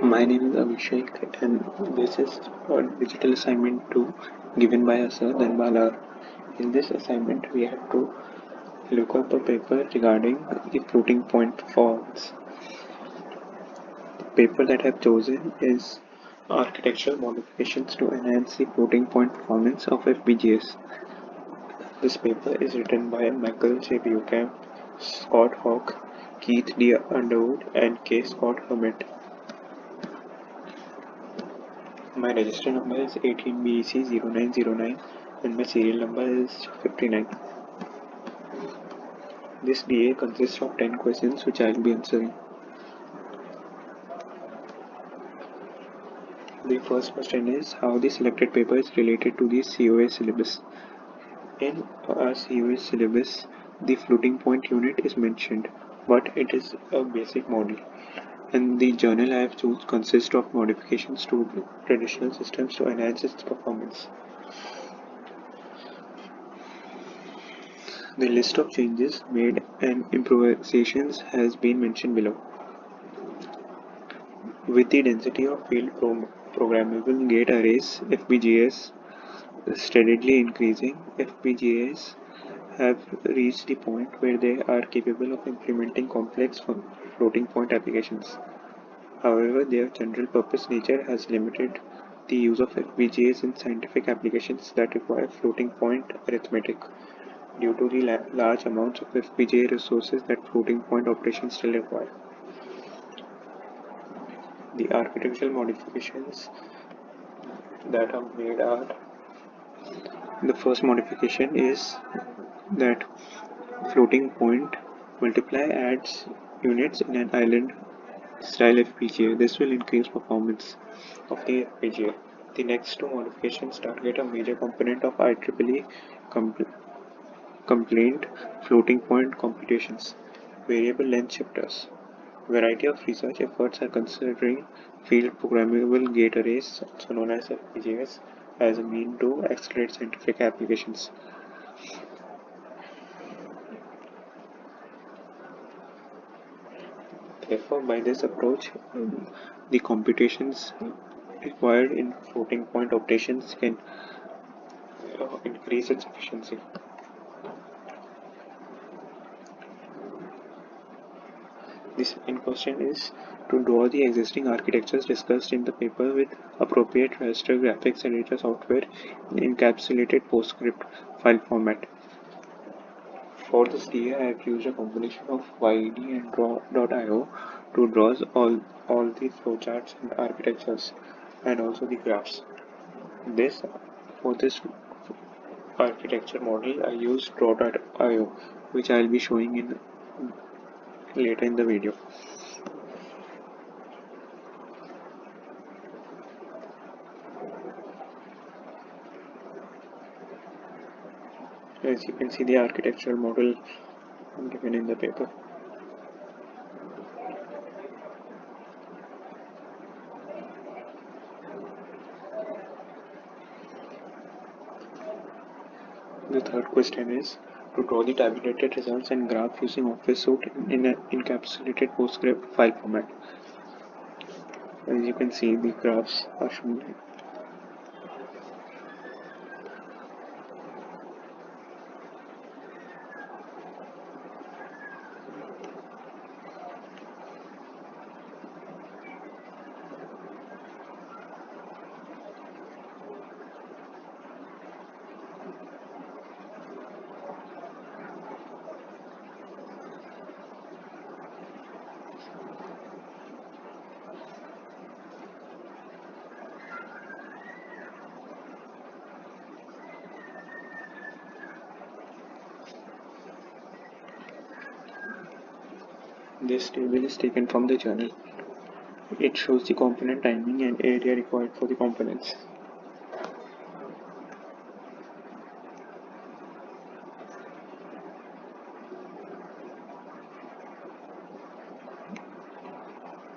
My name is Abhishek, and this is a digital assignment 2 given by Asad and Bala. In this assignment, we have to look up a paper regarding the floating point performance. The paper that I have chosen is Architectural Modifications to Enhance the Floating Point Performance of FPGAs. This paper is written by Michael J. Buchan, Scott Hawk, Keith D. Underwood, and K. Scott Hermit. My register number is 18BEC0909 and my serial number is 59. This DA consists of 10 questions which I will be answering. The first question is how the selected paper is related to the COA syllabus. In our COA syllabus, the floating point unit is mentioned, but it is a basic model. And the journal I have chosen consists of modifications to traditional systems to enhance its performance. The list of changes made and improvisations has been mentioned below. With the density of field programmable gate arrays (FPGAs) steadily increasing, FPGAs have reached the point where they are capable of implementing complex floating point applications. However, their general purpose nature has limited the use of FPGAs in scientific applications that require floating point arithmetic due to the large amounts of FPGA resources that floating point operations still require. The architectural modifications that are made are: the first modification is that floating point multiply adds units in an island style FPGA. This will increase performance of the FPGA. The next two modifications target a major component of IEEE complaint floating point computations, variable length shifters. Variety of research efforts are considering field programmable gate arrays, also known as FPGAs, as a mean to accelerate scientific applications. Therefore, by this approach, the computations required in floating point operations can increase its efficiency. The second question is to draw the existing architectures discussed in the paper with appropriate raster graphics editor software in encapsulated PostScript file format. For this DA, I have used a combination of YED and Draw.io to draw all the flowcharts and architectures and also the graphs. For this architecture model, I used Draw.io, which I will be showing in later in the video. As you can see, the architectural model given in the paper. The third question is to draw the tabulated results and graph using Office Suite in an encapsulated PostScript file format. As you can see, the graphs are shown here. This table is taken from the journal. It shows the component timing and area required for the components.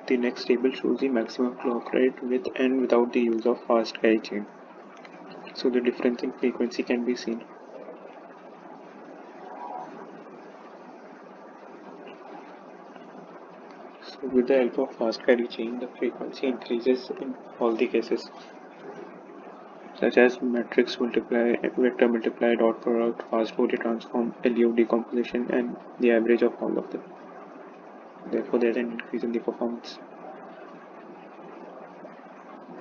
The next table shows the maximum clock rate with and without the use of fast carry chain. So the difference in frequency can be seen. So with the help of fast carry chain, the frequency increases in all the cases, such as matrix multiply, vector multiply, dot product, fast Fourier transform, LU decomposition, and the average of all of them. Therefore, there is an increase in the performance.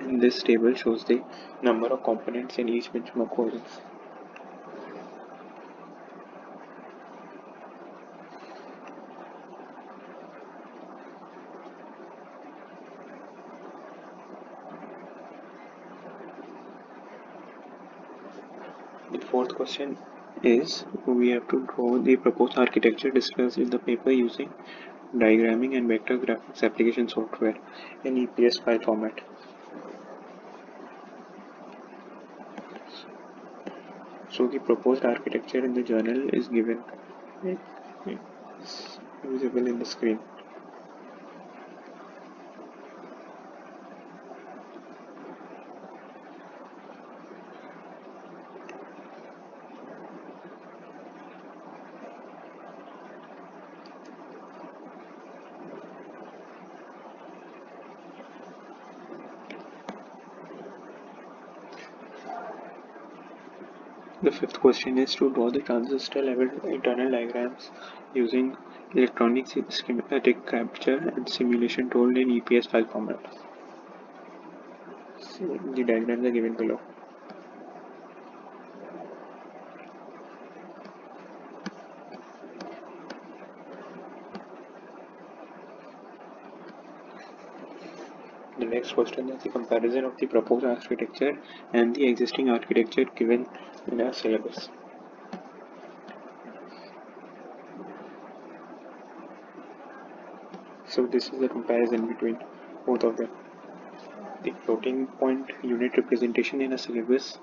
And this table shows the number of components in each benchmark coherence. The fourth question is we have to draw the proposed architecture discussed in the paper using diagramming and vector graphics application software in EPS file format. So the proposed architecture in the journal is given, it's visible in the screen. The fifth question is to draw the transistor level internal diagrams using electronic schematic capture and simulation tool in EPS file format. So the diagrams are given below. The next question is the comparison of the proposed architecture and the existing architecture given in our syllabus. So this is the comparison between both of them. The floating point unit representation in a syllabus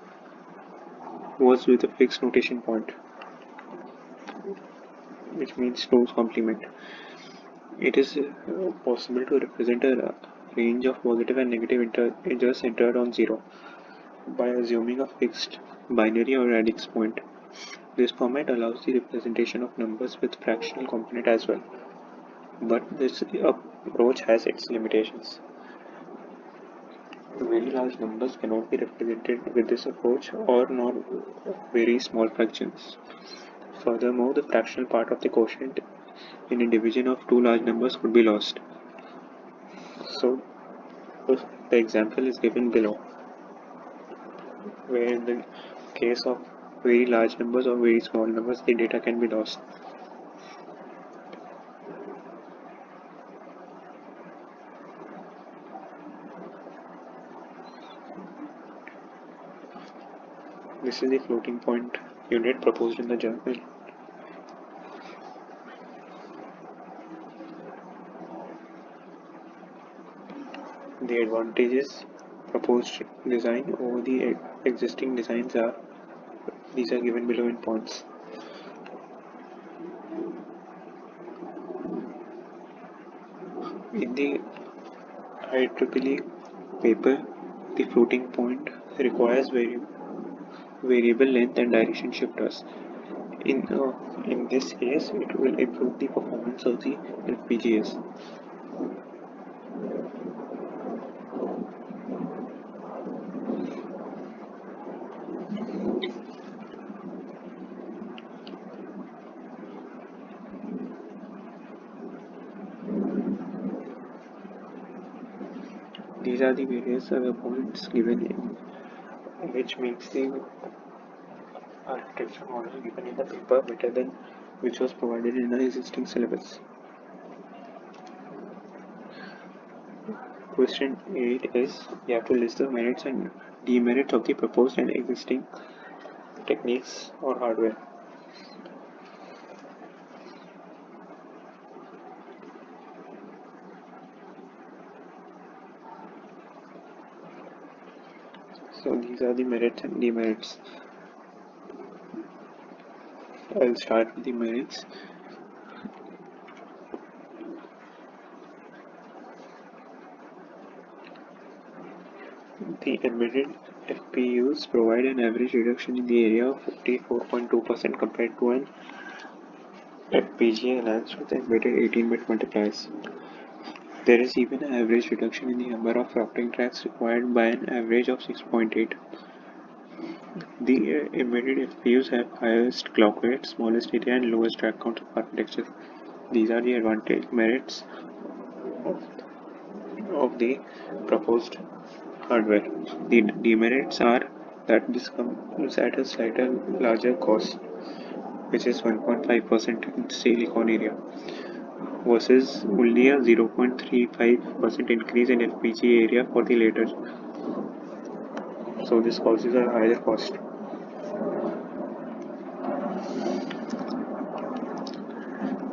was with a fixed notation point, which means Stowe's complement. It is possible to represent a range of positive and negative integers entered on 0 by assuming a fixed binary or radix point. This format allows the representation of numbers with fractional component as well, but this approach has its limitations. Very large numbers cannot be represented with this approach, or nor very small fractions. Furthermore, the fractional part of the quotient in a division of two large numbers could be lost. So the example is given below, where in the case of very large numbers or very small numbers, the data can be lost. This is the floating point unit proposed in the journal. The advantages proposed design over the existing designs are, these are given below in points. In the IEEE paper, the floating point requires variable length and direction shifters. In this case, it will improve the performance of the FPGAs. These are the various other points given in which makes the architecture model given in the paper better than which was provided in the existing syllabus. Question 8 is you have to list the merits and demerits of the proposed and existing techniques or hardware. So these are the merits and demerits. I'll start with the merits. The embedded FPUs provide an average reduction in the area of 54.2% compared to an FPGA enhanced with embedded 18-bit multipliers. There is even an average reduction in the number of routing tracks required by an average of 6.8. The embedded FPUs have highest clock rate, smallest area, and lowest track count of architecture. These are the merits of the proposed hardware. The demerits are that this comes at a slightly larger cost, which is 1.5% in silicon area, versus only a 0.35% increase in FPGA area for the latter. So this causes a higher cost.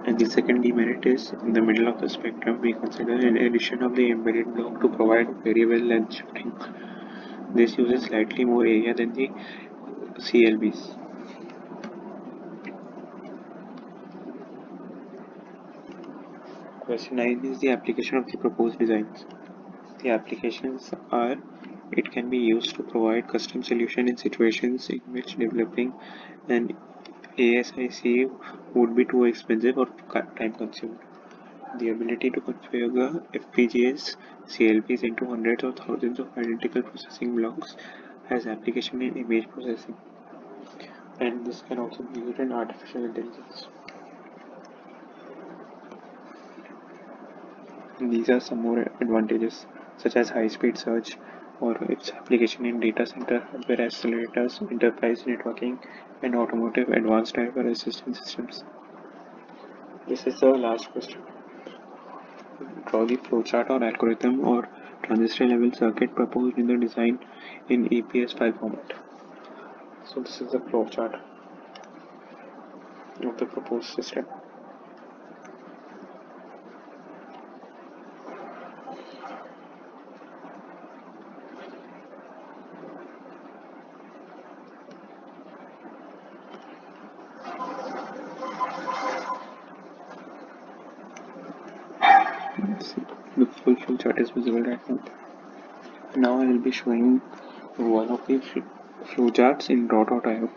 And the second demerit is, in the middle of the spectrum, we consider an addition of the embedded block to provide variable length shifting. This uses slightly more area than the CLBs. Question 9 is the application of the proposed designs. The applications are: it can be used to provide custom solution in situations in which developing an ASIC would be too expensive or time consuming. The ability to configure FPGAs, CLPs into hundreds or thousands of identical processing blocks has application in image processing, and this can also be used in artificial intelligence. These are some more advantages, such as high-speed search or its application in data center hardware accelerators, enterprise networking, and automotive advanced driver assistance systems. This is the last question. Draw the flowchart or algorithm or transistor level circuit proposed in the design in EPS file format. So this is the flowchart of the proposed system. The full flowchart is visible right now. Now I will be showing one of the flowcharts in .io.